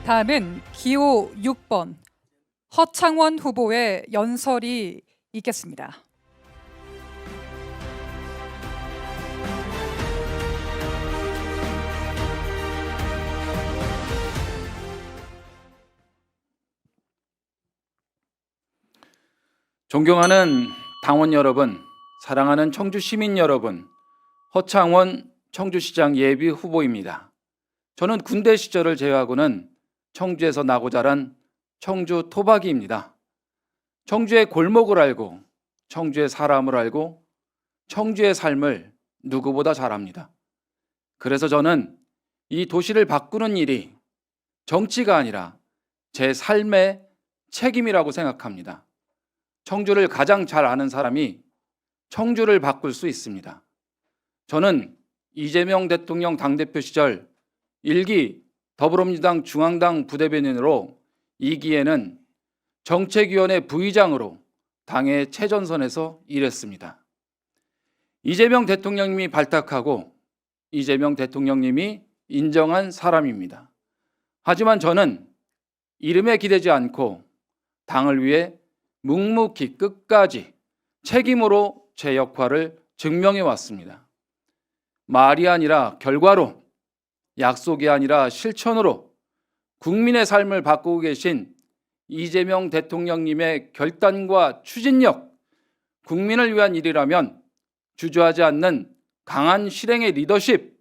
다음은 기호 6번 허창원 후보의 연설이 있겠습니다. 존경하는 당원 여러분, 사랑하는 청주 시민 여러분, 허창원 청주시장 예비 후보입니다. 저는 군대 시절을 제외하고는 청주에서 나고 자란 청주 토박이입니다. 청주의 골목을 알고, 청주의 사람을 알고, 청주의 삶을 누구보다 잘 압니다. 그래서 저는 이 도시를 바꾸는 일이 정치가 아니라 제 삶의 책임이라고 생각합니다. 청주를 가장 잘 아는 사람이 청주를 바꿀 수 있습니다. 저는 이재명 대통령 당대표 시절 1기 더불어민주당 중앙당 부대변인으로 2기에는 정책위원회 부의장으로 당의 최전선에서 일했습니다. 이재명 대통령님이 발탁하고 이재명 대통령님이 인정한 사람입니다. 하지만 저는 이름에 기대지 않고 당을 위해 묵묵히 끝까지 책임으로 제 역할을 증명해 왔습니다. 말이 아니라 결과로, 약속이 아니라 실천으로 국민의 삶을 바꾸고 계신 이재명 대통령님의 결단과 추진력, 국민을 위한 일이라면 주저하지 않는 강한 실행의 리더십,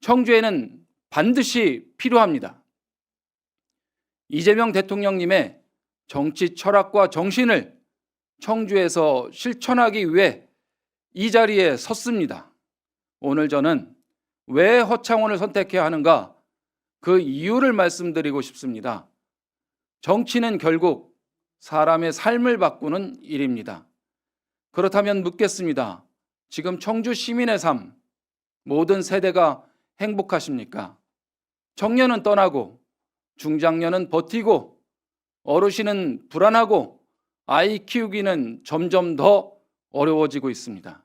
청주에는 반드시 필요합니다. 이재명 대통령님의 정치 철학과 정신을 청주에서 실천하기 위해 이 자리에 섰습니다. 오늘 저는 왜 허창원을 선택해야 하는가, 그 이유를 말씀드리고 싶습니다. 정치는 결국 사람의 삶을 바꾸는 일입니다. 그렇다면 묻겠습니다. 지금 청주 시민의 삶, 모든 세대가 행복하십니까? 청년은 떠나고, 중장년은 버티고, 어르신은 불안하고, 아이 키우기는 점점 더 어려워지고 있습니다.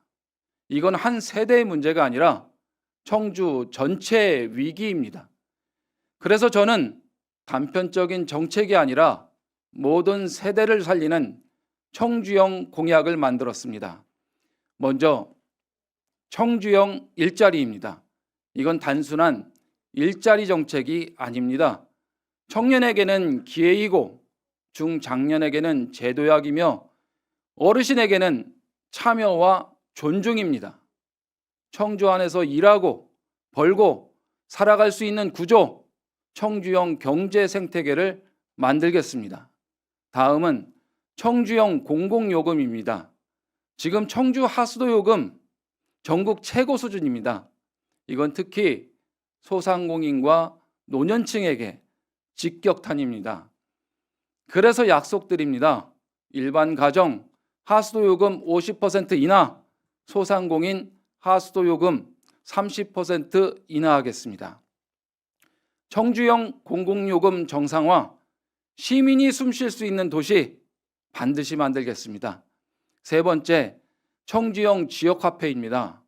이건 한 세대의 문제가 아니라 청주 전체의 위기입니다. 그래서 저는 단편적인 정책이 아니라 모든 세대를 살리는 청주형 공약을 만들었습니다. 먼저 청주형 일자리입니다. 이건 단순한 일자리 정책이 아닙니다. 청년에게는 기회이고, 중장년에게는 제도약이며, 어르신에게는 참여와 존중입니다. 청주 안에서 일하고 벌고 살아갈 수 있는 구조, 청주형 경제 생태계를 만들겠습니다. 다음은 청주형 공공요금입니다. 지금 청주 하수도 요금 전국 최고 수준입니다. 이건 특히 소상공인과 노년층에게 직격탄입니다. 그래서 약속드립니다. 일반 가정 하수도 요금 50% 인하, 소상공인 하수도 요금 30% 인하하겠습니다. 청주형 공공요금 정상화, 시민이 숨 쉴 수 있는 도시 반드시 만들겠습니다. 세 번째, 청주형 지역화폐입니다.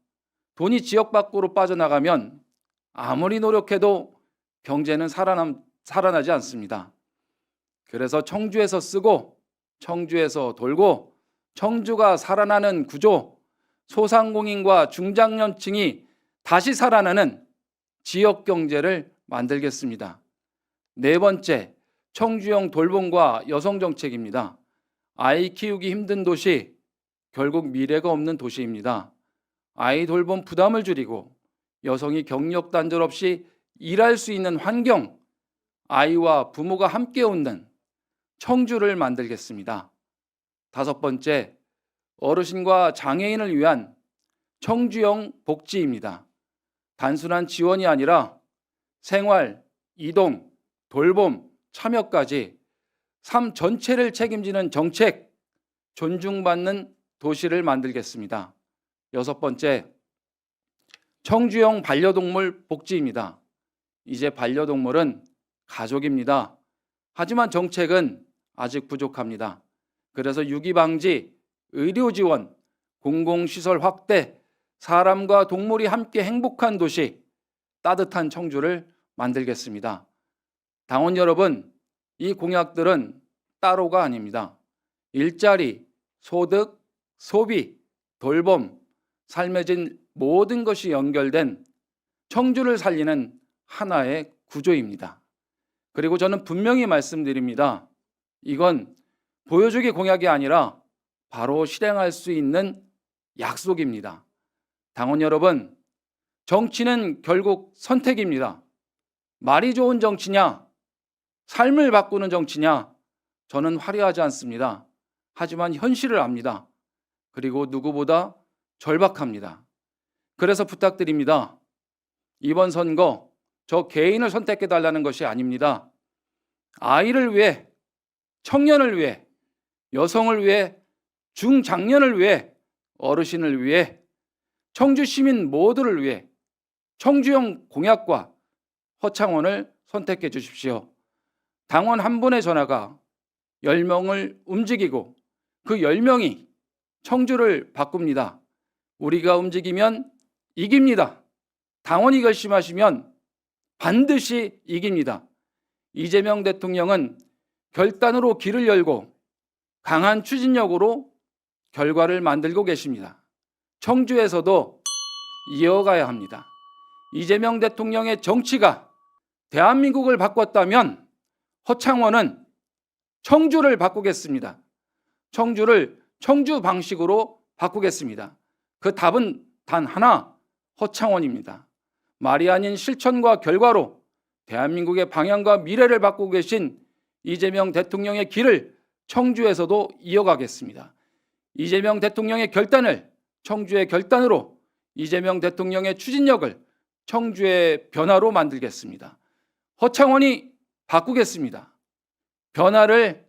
돈이 지역 밖으로 빠져나가면 아무리 노력해도 경제는 살아나지 않습니다. 그래서 청주에서 쓰고, 청주에서 돌고, 청주가 살아나는 구조, 소상공인과 중장년층이 다시 살아나는 지역 경제를 만들겠습니다. 네 번째, 청주형 돌봄과 여성 정책입니다. 아이 키우기 힘든 도시, 결국 미래가 없는 도시입니다. 아이 돌봄 부담을 줄이고 여성이 경력 단절 없이 일할 수 있는 환경, 아이와 부모가 함께 웃는 청주를 만들겠습니다. 다섯 번째, 어르신과 장애인을 위한 청주형 복지입니다. 단순한 지원이 아니라 생활, 이동, 돌봄, 참여까지 삶 전체를 책임지는 정책, 존중받는 도시를 만들겠습니다. 여섯 번째, 청주형 반려동물 복지입니다. 이제 반려동물은 가족입니다. 하지만 정책은 아직 부족합니다. 그래서 유기 방지, 의료 지원, 공공시설 확대, 사람과 동물이 함께 행복한 도시, 따뜻한 청주를 만들겠습니다. 당원 여러분, 이 공약들은 따로가 아닙니다. 일자리, 소득, 소비, 돌봄, 삶의 질 모든 것이 연결된 청주를 살리는 하나의 구조입니다. 그리고 저는 분명히 말씀드립니다. 이건 보여주기 공약이 아니라 바로 실행할 수 있는 약속입니다. 당원 여러분, 정치는 결국 선택입니다. 말이 좋은 정치냐, 삶을 바꾸는 정치냐, 저는 화려하지 않습니다. 하지만 현실을 압니다. 그리고 누구보다 절박합니다. 그래서 부탁드립니다. 이번 선거 저 개인을 선택해달라는 것이 아닙니다. 아이를 위해, 청년을 위해, 여성을 위해, 중장년을 위해, 어르신을 위해, 청주 시민 모두를 위해 청주형 공약과 허창원을 선택해 주십시오. 당원 한 분의 전화가 10명을 움직이고 그 10명이 청주를 바꿉니다. 우리가 움직이면 이깁니다. 당원이 결심하시면 반드시 이깁니다. 이재명 대통령은 결단으로 길을 열고 강한 추진력으로 결과를 만들고 계십니다. 청주에서도 이어가야 합니다. 이재명 대통령의 정치가 대한민국을 바꿨다면 허창원은 청주를 바꾸겠습니다. 청주를 청주 방식으로 바꾸겠습니다. 그 답은 단 하나, 허창원입니다. 말이 아닌 실천과 결과로 대한민국의 방향과 미래를 바꾸고 계신 이재명 대통령의 길을 청주에서도 이어가겠습니다. 이재명 대통령의 결단을 청주의 결단으로, 이재명 대통령의 추진력을 청주의 변화로 만들겠습니다. 허창원이 바꾸겠습니다. 변화를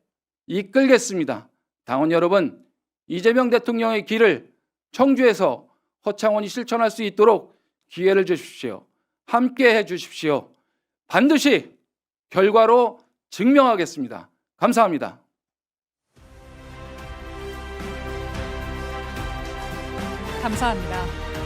이끌겠습니다. 당원 여러분, 이재명 대통령의 길을 청주에서 허창원이 실천할 수 있도록 기회를 주십시오. 함께 해 주십시오. 반드시 결과로 증명하겠습니다. 감사합니다. 감사합니다.